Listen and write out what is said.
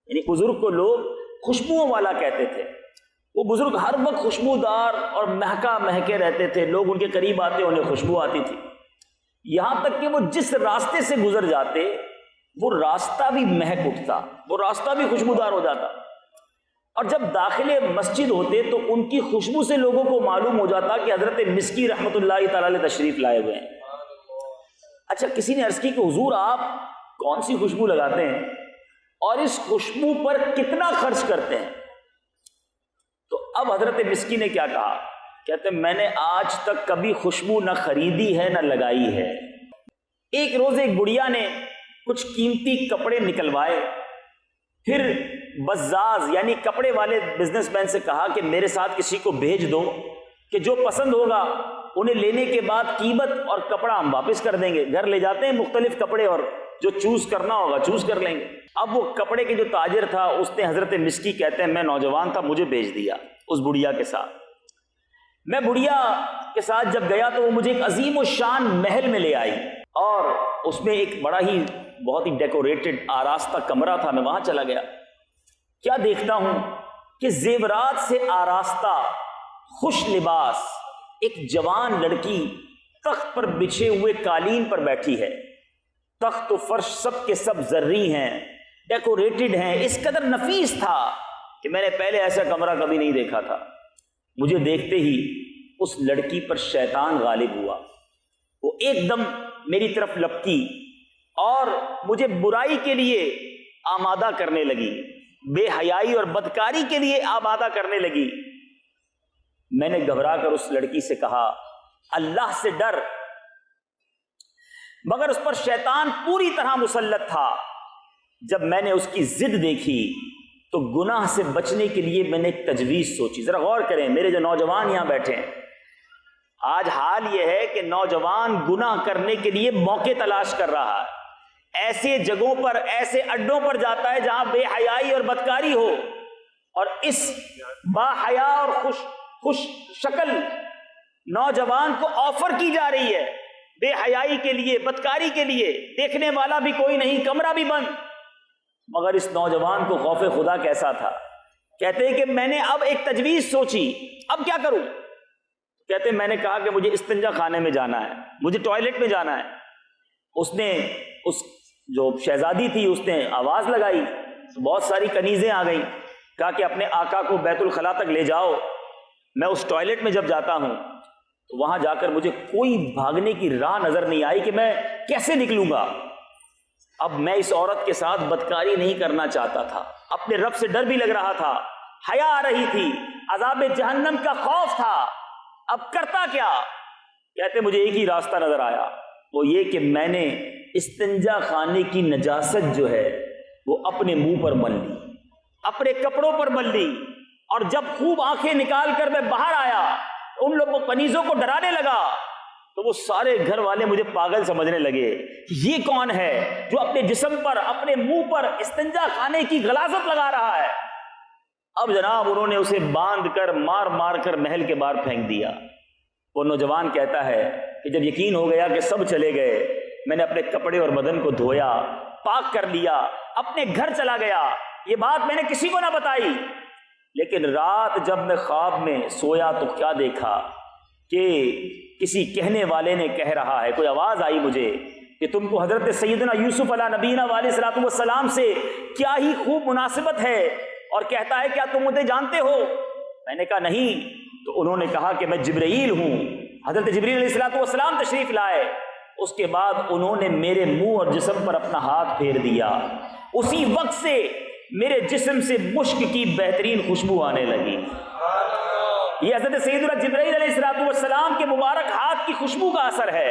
یعنی بزرگ کو لوگ خوشبوؤں والا کہتے تھے. وہ بزرگ ہر وقت خوشبودار اور مہکے رہتے تھے، لوگ ان کے قریب آتے انہیں خوشبو آتی تھی. یہاں تک کہ وہ جس راستے سے گزر جاتے وہ راستہ بھی مہک اٹھتا، وہ راستہ بھی خوشبودار ہو جاتا. اور جب داخل مسجد ہوتے تو ان کی خوشبو سے لوگوں کو معلوم ہو جاتا کہ حضرت مسکی رحمۃ اللہ تعالی علیہ تشریف لائے ہوئے ہیں. اچھا، کسی نے عرض کی کہ حضور آپ کون سی خوشبو لگاتے ہیں اور اس خوشبو پر کتنا خرچ کرتے ہیں؟ تو اب حضرت مسکی نے کیا کہا؟ کہتے ہیں میں نے آج تک کبھی خوشبو نہ خریدی ہے نہ لگائی ہے. ایک روز ایک بڑھیا نے کچھ قیمتی کپڑے نکلوائے، پھر بزاز یعنی کپڑے والے بزنس مین سے کہا کہ میرے ساتھ کسی کو بھیج دو کہ جو پسند ہوگا انہیں لینے کے بعد قیمت اور کپڑا ہم واپس کر دیں گے. گھر لے جاتے ہیں مختلف کپڑے اور جو چوز کرنا ہوگا چوز کر لیں گے. اب وہ کپڑے کے جو تاجر تھا اس نے حضرت مسکی کہتے ہیں میں نوجوان تھا مجھے بھیج دیا اس بڑھیا کے ساتھ. میں بڑھیا کے ساتھ جب گیا تو وہ مجھے ایک عظیم و شان محل میں لے آئی اور اس میں ایک بڑا ہی بہت ہی ڈیکوریٹڈ آراستہ کمرہ تھا. میں وہاں چلا گیا. کیا دیکھتا ہوں کہ زیورات سے آراستہ خوش لباس ایک جوان لڑکی تخت پر بچھے ہوئے قالین پر بیٹھی ہے. تخت و فرش سب کے سب زرعی ہیں، ڈیکوریٹڈ ہیں. اس قدر نفیس تھا کہ میں نے پہلے ایسا کمرہ کبھی نہیں دیکھا تھا. مجھے دیکھتے ہی اس لڑکی پر شیطان غالب ہوا. وہ ایک دم میری طرف لپکی اور مجھے برائی کے لیے آمادہ کرنے لگی، بے حیائی اور بدکاری کے لیے آمادہ کرنے لگی. میں نے گھبرا کر اس لڑکی سے کہا اللہ سے ڈر، مگر اس پر شیطان پوری طرح مسلط تھا. جب میں نے اس کی ضد دیکھی تو گناہ سے بچنے کے لیے میں نے ایک تجویز سوچی. ذرا غور کریں میرے جو نوجوان یہاں بیٹھے ہیں، آج حال یہ ہے کہ نوجوان گناہ کرنے کے لیے موقع تلاش کر رہا ہے. ایسے جگہوں پر ایسے اڈوں پر جاتا ہے جہاں بے حیائی اور بدکاری ہو، اور اس با حیا اور خوش شکل نوجوان کو آفر کی جا رہی ہے بے حیائی کے لیے، بدکاری کے لیے. دیکھنے والا بھی کوئی نہیں، کمرہ بھی بند. مگر اس نوجوان کو خوف خدا کیسا تھا. کہتے ہیں کہ میں نے اب ایک تجویز سوچی، اب کیا کروں؟ کہتے ہیں میں نے کہا کہ مجھے استنجا خانے میں جانا ہے، مجھے ٹوائلٹ میں جانا ہے. اس نے اس جو شہزادی تھی اس نے آواز لگائی، بہت ساری کنیزیں آ گئیں. کہا کہ اپنے آقا کو بیت الخلاء تک لے جاؤ. میں اس ٹوائلٹ میں جب جاتا ہوں تو وہاں جا کر مجھے کوئی بھاگنے کی راہ نظر نہیں آئی کہ میں کیسے نکلوں گا. اب میں اس عورت کے ساتھ بدکاری نہیں کرنا چاہتا تھا، اپنے رب سے ڈر بھی لگ رہا تھا، حیا آ رہی تھی، عذاب جہنم کا خوف تھا. اب کرتا کیا؟ کہتے مجھے ایک ہی راستہ نظر آیا، وہ یہ کہ میں نے استنجا خانے کی نجاست جو ہے وہ اپنے منہ پر مل لی، اپنے کپڑوں پر مل لی. اور جب خوب آنکھیں نکال کر میں باہر آیا ان لوگوں کنیزوں کو ڈرانے لگا تو وہ سارے گھر والے مجھے پاگل سمجھنے لگے کہ یہ کون ہے جو اپنے جسم پر اپنے منہ پر استنجا خانے کی غلاظت لگا رہا ہے. اب جناب انہوں نے اسے باندھ کر مار کر محل کے باہر پھینک دیا. وہ نوجوان کہتا ہے کہ جب یقین ہو گیا کہ سب چلے گئے، میں نے اپنے کپڑے اور بدن کو دھویا، پاک کر لیا، اپنے گھر چلا گیا. یہ بات میں نے کسی کو نہ بتائی. لیکن رات جب میں خواب میں سویا تو کیا دیکھا کہ کسی کہنے والے نے کہہ رہا ہے، کوئی آواز آئی مجھے کہ تم کو حضرت سیدنا یوسف علیہ نبینا علیہ الصلوۃ والسلام سے کیا ہی خوب مناسبت ہے، اور کہتا ہے کیا تم مجھے جانتے ہو؟ میں نے کہا نہیں. تو انہوں نے کہا کہ میں جبرائیل ہوں. حضرت جبرائیل علیہ الصلوۃ والسلام تشریف لائے. اس کے بعد انہوں نے میرے منہ اور جسم پر اپنا ہاتھ پھیر دیا. اسی وقت سے میرے جسم سے مشک کی بہترین خوشبو آنے لگی. یہ حضرت سیدنا جبرائیل علیہ الصلوۃ والسلام کے مبارک ہاتھ کی خوشبو کا اثر ہے.